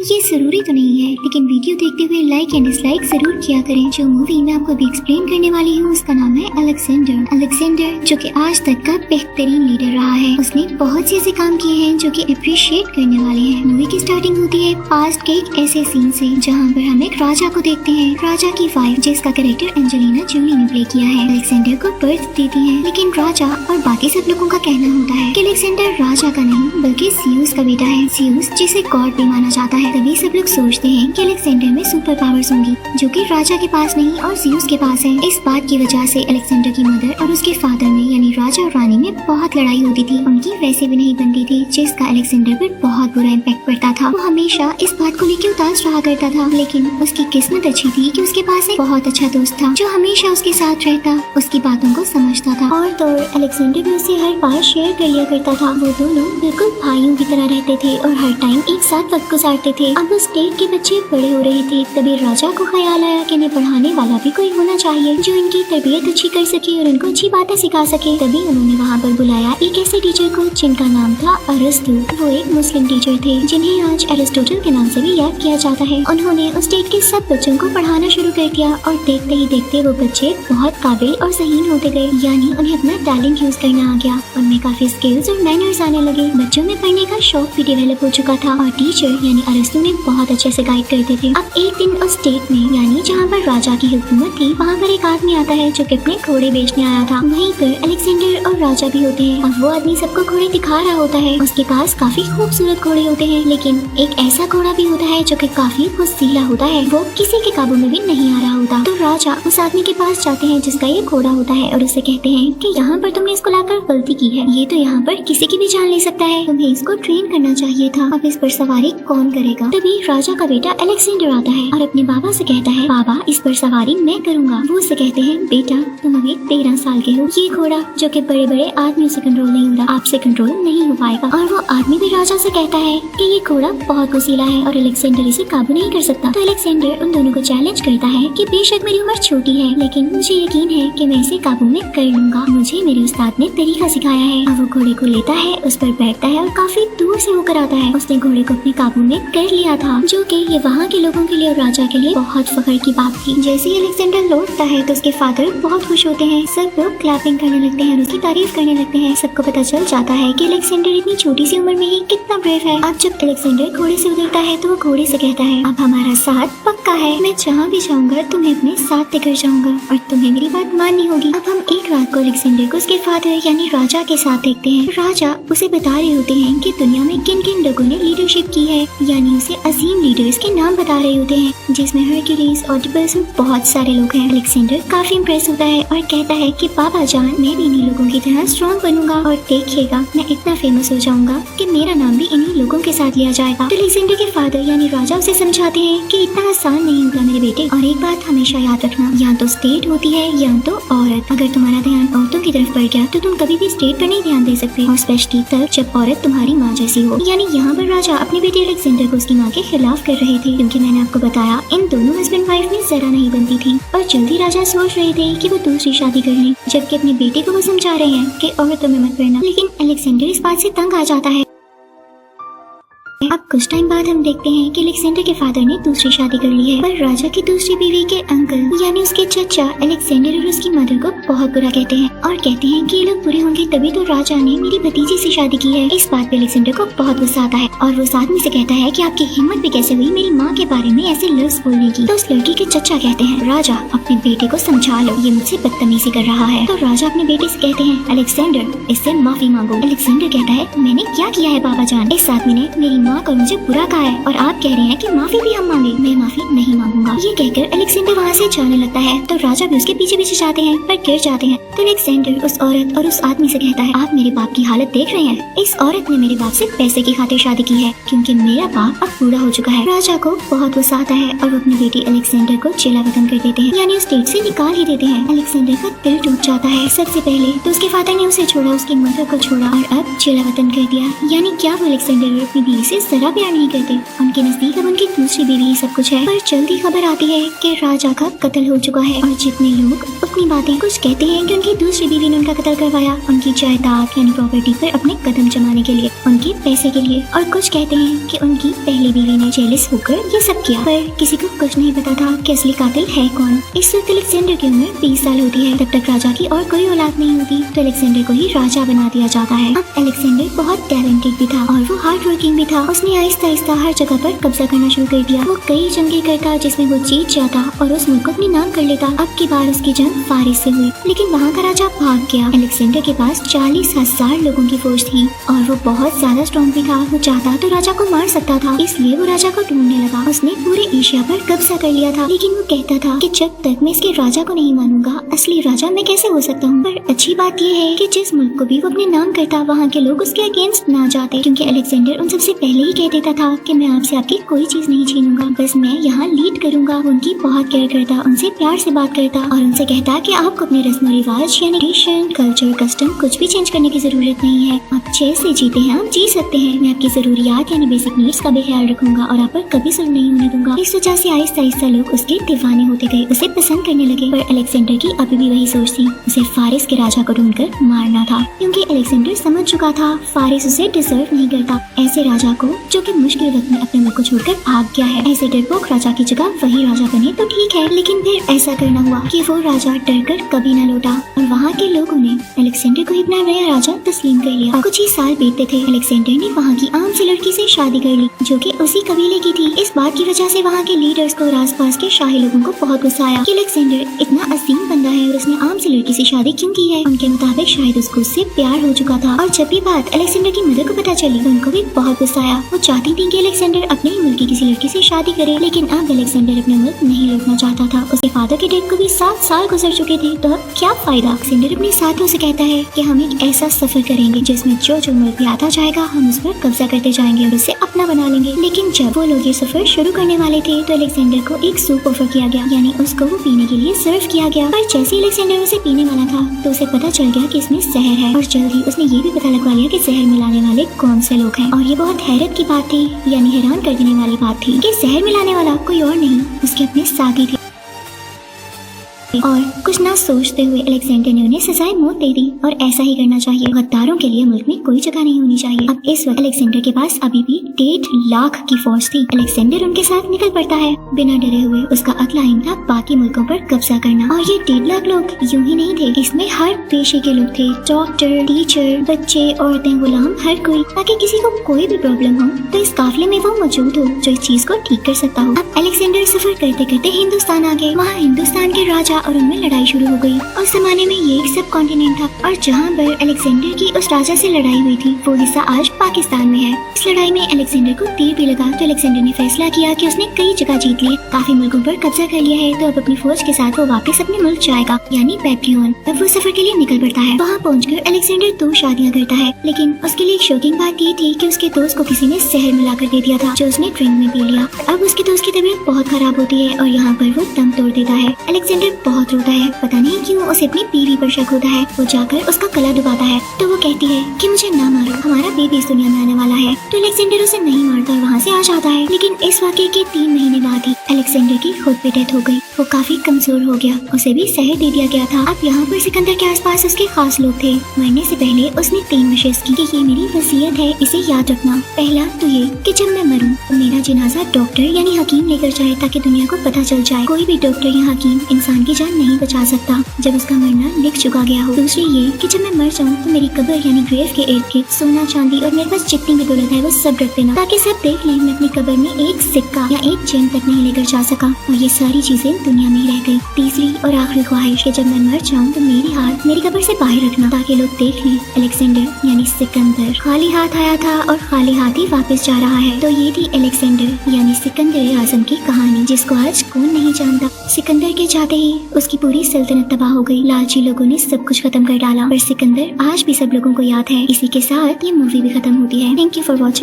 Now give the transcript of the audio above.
ये जरूरी तो नहीं है, लेकिन वीडियो देखते हुए लाइक एंड डिसलाइक जरूर किया करें। जो मूवी मैं आपको अभी एक्सप्लेन करने वाली हूँ उसका नाम है अलेक्जेंडर। अलेक्जेंडर जो कि आज तक का बेहतरीन लीडर रहा है। उसने बहुत से ऐसे काम किए हैं जो कि अप्रिशिएट करने वाले हैं। मूवी की स्टार्टिंग होती है पास्ट के एक ऐसे सीन से जहाँ पर हम एक राजा को देखते हैं। राजा की वाइफ जिसका कैरेक्टर एंजेलिना जोली ने प्ले किया है, अलेक्जेंडर को बर्थ देती है। लेकिन राजा और बाकी सब लोगों का कहना होता है कि अलेक्जेंडर राजा का नहीं बल्कि जियूस का बेटा है। जियूस जिसे गॉड भी माना जाता है। तभी सब लोग सोचते हैं कि अलेक्जेंडर में सुपर पावर्स होंगी जो कि राजा के पास नहीं और जियूस के पास है। इस बात की वजह से अलेक्जेंडर की मदर और उसके फादर में यानी राजा और रानी में बहुत लड़ाई होती थी। उनकी वैसे भी नहीं बनती थी, जिसका अलेक्जेंडर पर बहुत बुरा इम्पैक्ट पड़ता था। वो हमेशा इस बात को लेकर उदास रहा करता था, लेकिन उसकी किस्मत अच्छी थी कि उसके पास एक बहुत अच्छा दोस्त था जो हमेशा उसके साथ रहता, उसकी बातों को समझता था। और तो अलेक्जेंडर भी उसे हर बात शेयर कर लिया करता था। वो दोनों बिल्कुल भाइयों की तरह रहते थे और हर टाइम एक साथ वक्त गुजारते थे। अब उस स्टेट के बच्चे बड़े हो रहे थे, तभी राजा को ख्याल आया कि इन्हें पढ़ाने वाला भी कोई होना चाहिए जो इनकी तरबियत अच्छी कर सके और इनको अच्छी बातें सिखा सके। तभी उन्होंने वहाँ पर बुलाया एक ऐसे टीचर को जिनका नाम था अरिस्टो। वो एक मुस्लिम टीचर थे जिन्हें आज एरिस्टोटल के नाम से भी याद किया जाता है। उन्होंने उस स्टेट के सब बच्चों को पढ़ाना शुरू कर दिया और देखते ही देखते वो बच्चे बहुत काबिल और ज़हीन होते गए, यानी उन्हें अपना टैलेंट यूज करना आ गया। उनमें काफी स्किल्स और मैनर्स आने लगे। बच्चों में पढ़ने का शौक भी डेवलप हो चुका था और टीचर यानी अरिस्टो ने बहुत अच्छे से गाइड करते थे। अब एक दिन उस स्टेट में यानी जहाँ पर राजा की हुकूमत थी, वहाँ पर एक आदमी आता है जो कि अपने घोड़े बेचने आया था। वहीं पर अलेक्जेंडर और राजा भी होते हैं। अब वो आदमी सबको घोड़े दिखा रहा होता है। उसके पास काफी खूबसूरत घोड़े होते हैं, लेकिन एक ऐसा घोड़ा भी होता है जो कि काफी बुज़दिला होता है। वो किसी के काबू में भी नहीं आ रहा होता। तो राजा उस आदमी के पास जाते हैं जिसका ये घोड़ा होता है और उसे कहते हैं कि यहाँ पर तुमने इसको लाकर गलती की है। ये तो यहाँ पर किसी की भी जान ले सकता है। तुम्हें इसको ट्रेन करना चाहिए था। अब इस पर सवारी कौन करेगा? तभी राजा का बेटा अलेक्जेंडर आता है और अपने बाबा से कहता है, बाबा इस पर सवारी मैं करूँगा। वो उसे कहते हैं, बेटा तुम अभी 13 साल के हो। ये घोड़ा जो कि बड़े बड़े आदमियों से कंट्रोल नहीं हो रहा, आपसे कंट्रोल नहीं हो पाएगा। और वो आदमी भी राजा से कहता है कि ये घोड़ा बहुत वसीला है और अलेक्जेंडर इसे काबू नहीं कर सकता। तो अलेक्जेंडर उन दोनों को चैलेंज करता है कि बेशक मेरी उम्र छोटी है, लेकिन मुझे यकीन है कि मैं इसे काबू में कर लूंगा। मुझे मेरे उस्ताद ने तरीका सिखाया है। और वो घोड़े को लेता है, उस पर बैठता है और काफी दूर से होकर आता है। उसने घोड़े को अपने काबू में कर लिया था, जो कि ये वहाँ के लोगों के लिए और राजा के लिए बहुत फख्र की बात थी। जैसे ही अलेक्जेंडर लौटता है तो उसके फादर बहुत खुश होते हैं। सब लोग क्लैपिंग करने लगते हैं, उसकी तारीफ करने लगते हैं। सबको पता चल जाता है कि अलेक्जेंडर इतनी छोटी सी उम्र में ही कितना ब्रेव है। अब जब अलेक्जेंडर घोड़े से उतरता है तो वो घोड़े से कहता है, अब हमारा साथ पक्का है। मैं जहाँ भी जाऊँगा तुम्हें अपने साथ लेकर जाऊँगा और तुम्हें मेरी बात माननी होगी। अब हम एक रात को अलेक्जेंडर को उसके फादर यानी राजा के साथ देखते हैं। राजा उसे बता रहे होते हैं कि दुनिया में किन किन लोगों ने लीडरशिप की है, यानी उसे अजीम लीडर्स के नाम बता रहे होते हैं, जिसमें हरक्यूलिस, ऑडिपस और बहुत सारे लोग हैं। अलेक्जेंडर काफी इम्प्रेस होता है और कहता है कि पापा जान मैं भी इन्हीं लोगों की तरह स्ट्रॉन्ग बनूंगा और देखिएगा मैं इतना फेमस हो जाऊंगा कि मेरा नाम भी इन्हीं लोगों के साथ लिया जाएगा। तो अलेक्जेंडर के फादर यानी राजा उसे समझाते हैं कि इतना आसान नहीं होगा मेरे बेटे, और एक बात हमेशा याद रखना, या तो स्टेट होती है या तो औरत। अगर तुम्हारा ध्यान औरतों की तरफ बढ़ गया तो तुम कभी भी स्टेट पर नहीं ध्यान दे सकते, और स्पेशली तब जब औरत तुम्हारी माँ जैसी हो। यानी यहाँ पर राजा अपने बेटे अलेक्जेंडर को उसकी माँ के खिलाफ कर रहे थे, क्योंकि मैंने आपको बताया इन दोनों हस्बैंड वाइफ में जरा नहीं बनती थी। और जल्दी राजा सोच रहे थे कि वो दूसरी शादी कर लें, जबकि अपने बेटे को वो समझा रहे हैं कि औरतों में मत पड़ना। लेकिन अलेक्जेंडर इस बात से तंग आ जाता है। अब कुछ टाइम बाद हम देखते हैं कि अलेक्जेंडर के फादर ने दूसरी शादी कर ली है, पर राजा की दूसरी बीवी के अंकल यानी उसके चचा अलेक्जेंडर और उसकी मदर को बहुत बुरा कहते हैं और कहते हैं कि ये लोग बुरे होंगे तभी तो राजा ने मेरी भतीजी से शादी की है। इस बात पे अलेक्जेंडर को बहुत गुस्सा आता है और वो उस आदमी से कहता है कि आपकी हिम्मत भी कैसे हुई मेरी माँ के बारे में ऐसे लफ्ज बोलने की। तो उस लड़की के चचा कहते हैं, राजा अपने बेटे को समझा लो, ये मुझसे बदतमीजी कर रहा है। तो राजा अपने बेटे से कहते हैं, अलेक्जेंडर इससे माफी मांगो। अलेक्जेंडर कहता है, मैंने क्या किया है बाबा जान, इस आदमी ने मेरी माँ को मुझे बुरा कहा है और आप कह रहे हैं कि माफी भी हम मांगे। मैं माफी नहीं मांगूंगा। ये कहकर अलेक्जेंडर वहाँ से जाने लगता है तो राजा भी उसके पीछे पीछे जाते हैं पर गिर जाते हैं। तो अलेक्जेंडर उस औरत और उस आदमी से कहता है, आप मेरे बाप की हालत देख रहे हैं, इस औरत ने मेरे बाप से पैसे की खातिर शादी की है क्योंकि मेरा बाप अब बूढ़ा हो चुका है। राजा को बहुत गुस्सा आता है और वो अपने बेटे अलेक्जेंडर को जेला वतन कर देते हैं, यानी स्टेट से निकाल ही देते हैं। अलेक्जेंडर का दिल टूट जाता है। सबसे पहले तो उसके फादर ने उसे छोड़ा, उसकी मदर को छोड़ा और अब जेला वतन कर दिया। यानी क्या वो अलेक्जेंडर अपनी बीवी से से जरा प्यार नहीं करते। उनके नजदीक अब उनकी दूसरी बीवी ही सब कुछ है। पर जल्दी खबर आती है कि राजा का कत्ल हो चुका है और जितने लोग अपनी बातें कुछ कहते हैं कि उनकी दूसरी बीवी ने उनका कत्ल करवाया उनकी जायदाद यानी प्रॉपर्टी पर अपने कदम जमाने के लिए, उनके पैसे के लिए, और कुछ कहते हैं कि उनकी पहली बीवी ने जेलस होकर ये सब किया। पर किसी को कुछ नहीं पता था कि असली कातिल है कौन। इस वक्त अलेक्जेंडर की उम्र 20 साल होती है। तब तक राजा की और कोई औलाद नहीं होती तो अलेक्जेंडर को ही राजा बना दिया जाता है। अब अलेक्जेंडर बहुत टैलेंटेड भी था और वो हार्ड वर्किंग भी था। उसने आहिस्ता आहिस्ता हर जगह पर कब्जा करना शुरू कर दिया। वो कई जंगें करता जिसमें वो जीत जाता और उस मुल्क को अपने नाम कर लेता। अब की बार उसकी जंग फारिस से हुई, लेकिन वहाँ का राजा भाग गया। अलेक्जेंडर के पास 40,000 लोगों की फौज थी और वो बहुत ज्यादा स्ट्रॉन्ग भी था। वो चाहता तो राजा को मार सकता था, इसलिए वो राजा को ढूंढने लगा। उसने पूरे एशिया पर कब्जा कर लिया था, लेकिन वो कहता था कि जब तक मैं इसके राजा को नहीं मानूंगा असली राजा मैं कैसे हो सकता हूँ। पर अच्छी बात यह है कि जिस मुल्क को भी वो अपने नाम करता वहाँ के लोग उसके अगेंस्ट ना जाते, क्योंकि अलेक्जेंडर उन सबसे पहले ही कह देता था कि मैं आपसे आपकी कोई चीज नहीं छीनूंगा, बस मैं यहाँ लीड करूंगा। उनकी बहुत केयर करता, उनसे प्यार से बात करता और उनसे कहता कि आपको अपने रस्म रिवाज यानी ट्रेडिशन, कल्चर, कस्टम कुछ भी चेंज करने की जरूरत नहीं है। आप जैसे जीते हैं आप जी सकते हैं। मैं आपकी जरूरियात यानी बेसिक नीड्स का भी ख्याल रखूंगा और आप पर कभी जुल्म नहीं होने दूंगा। इस वजह से आहिस्ता आहिस्ता लोग उसके दीवाने होते गए, उसे पसंद करने लगे। पर अलेक्जेंडर की अभी भी वही सोच थी, उसे फारिस के राजा को ढूंढकर मारना था, क्योंकि अलेक्जेंडर समझ चुका था फारिस उसे डिजर्व नहीं करता। ऐसे राजा को जो कि मुश्किल वक्त में अपने मुल्क को छोड़कर भाग गया है, ऐसे डरपोक राजा की जगह वही राजा बने तो ठीक है। लेकिन फिर ऐसा करना हुआ कि वो राजा डरकर कभी न लौटा और वहाँ के लोगों ने अलेक्जेंडर को ही अपना नया राजा तस्लीम कर लिया। कुछ ही साल बीतते थे, अलेक्जेंडर ने वहाँ की आम सी लड़की से शादी कर ली जो कि उसी कबीले की थी। इस बात की वजह से वहाँ के लीडर्स को और आसपास के शाही लोगों को बहुत गुस्सा आया कि अलेक्जेंडर इतना अजीम बंदा है और उसने आम सी लड़की से शादी क्यों की है। उनके मुताबिक शायद उसको उससे प्यार हो चुका था। और जब भी बात अलेक्जेंडर की मदर को पता चली तो उनको भी बहुत गुस्सा आया। वो चाहती थी कि अलेक्जेंडर अपने ही मुल्क की किसी लड़की से शादी करे, लेकिन अब अलेक्जेंडर अपने मुल्क नहीं लौटना चाहता था। उसके फादर के डेथ को भी 7 साल गुजर चुके थे, तो अब क्या फायदा। अलेक्जेंडर अपने साथियों से कहता है कि हम एक ऐसा सफर करेंगे जिसमें जो जो मुल्क भी आता जाएगा हम उस पर कब्जा करते जाएंगे और उसे अपना बना लेंगे। लेकिन जब वो लोग ये सफर शुरू करने वाले थे तो अलेक्जेंडर को एक सूप ऑफर किया गया, यानी उसको वो पीने के लिए सर्व किया गया। पर जैसे अलेक्जेंडर उसे पीने वाला था तो उसे पता चल गया कि इसमें जहर है और जल्द ही उसने ये भी पता लगवा लिया कि जहर मिलाने वाले कौन से लोग हैं। और ये बहुत हैरत की बात थी, यानी हैरान कर देने वाली बात थी कि जहर मिलाने वाला कोई और नहीं उसके अपने साथी थे। और कुछ ना सोचते हुए अलेक्जेंडर ने उन्हें सजाए मौत दे दी और ऐसा ही करना चाहिए। गद्दारों के लिए मुल्क में कोई जगह नहीं होनी चाहिए। अब इस वक्त अलेक्जेंडर के पास अभी भी 1.5 लाख की फौज थी। अलेक्जेंडर उनके साथ निकल पड़ता है बिना डरे हुए। उसका अगला एम था बाकी मुल्कों पर कब्जा करना। और ये 1.5 लाख लोग यूं ही नहीं थे, इसमें हर पेशे के लोग थे, डॉक्टर, टीचर, बच्चे, औरतें, गुलाम, हर कोई, ताकि किसी को कोई भी प्रॉब्लम हो तो इस काफिले में वो मौजूद हो जो इस चीज को ठीक कर सकता हो। अब अलेक्जेंडर सफर करते करते हिंदुस्तान आ गए। वहाँ हिंदुस्तान के राजा और उनमें लड़ाई शुरू हो गई। उस जमाने में ये एक सब कॉन्टिनेंट था और जहाँ पर अलेक्जेंडर की उस राजा से लड़ाई हुई थी वो हिस्सा आज पाकिस्तान में है। इस लड़ाई में अलेक्जेंडर को तीर भी लगा तो अलेक्जेंडर ने फैसला किया कि उसने कई जगह जीत लिए, काफी मुल्कों पर कब्जा कर लिया है, तो अब अपनी फौज के साथ वो वापस अपने मुल्क जाएगा, यानी बैब्लियन। तब वो सफर के लिए निकल पड़ता है। वहाँ पहुंचकर अलेक्जेंडर 2 शादियाँ करता है, लेकिन उसके लिए एक शॉकिंग बात ये थी कि उसके दोस्त को किसी ने जहर मिलाकर दे दिया था जो उसने ड्रिंक में पी लिया। अब उसके दोस्त की तबीयत बहुत खराब होती है और यहाँ पर वो दम तोड़ देता है। अलेक्जेंडर बहुत रोता है, पता नहीं क्यों उसे अपनी बीवी पर शक होता है। वो जाकर उसका गला दबाता है तो वो कहती है कि मुझे ना मारो, हमारा बेबी इस दुनिया में आने वाला है। तो अलेक्जेंडर उसे नहीं मारता और वहाँ से आ जाता है। लेकिन इस वाक़ये के 3 महीने बाद ही अलेक्जेंडर की खुद भी डेथ हो गई। वो काफी कमजोर हो गया, उसे भी जहर दे दिया गया था। अब यहाँ पर सिकंदर के आसपास उसके खास लोग थे। मरने से पहले उसने 3 विशेष की कि ये मेरी वसीयत है, इसे याद रखना। पहला तो ये कि जब मैं मरूं तो मेरा जनाजा डॉक्टर यानी हकीम लेकर जाए ताकि दुनिया को पता चल जाए कोई भी डॉक्टर या हकीम इंसान की जान नहीं बचा सकता जब उसका मरना लिख चुका गया हो। दूसरी ये कि जब मैं मर जाऊं तो मेरी कब्र यानी ग्रेव के इर्द गिर्द सोना, चांदी और मेरे पास जितनी भी दौलत है वो सब रख देना, ताकि सब देख लें मैं अपनी कब्र में एक सिक्का या एक चेन तक नहीं लेकर जा सका और ये सारी चीजें दुनिया में ही रह गई। तीसरी और आखिरी ख्वाहिश कि जब मैं मर जाऊं तो मेरी हाथ मेरी कब्र से बाहर रखना ताकि लोग देख लें अलेक्जेंडर यानी सिकंदर खाली हाथ आया था और खाली हाथ ही वापस जा रहा है। तो ये थी अलेक्जेंडर यानी सिकंदर आजम की कहानी, जिसको आज कौन नहीं जानता। सिकंदर के जाते ही उसकी पूरी सल्तनत तबाह हो गई। लालची लोगों ने सब कुछ खत्म कर डाला, पर सिकंदर आज भी सब लोगों को याद है। इसी के साथ ये मूवी भी खत्म होती है। Thank you for watching.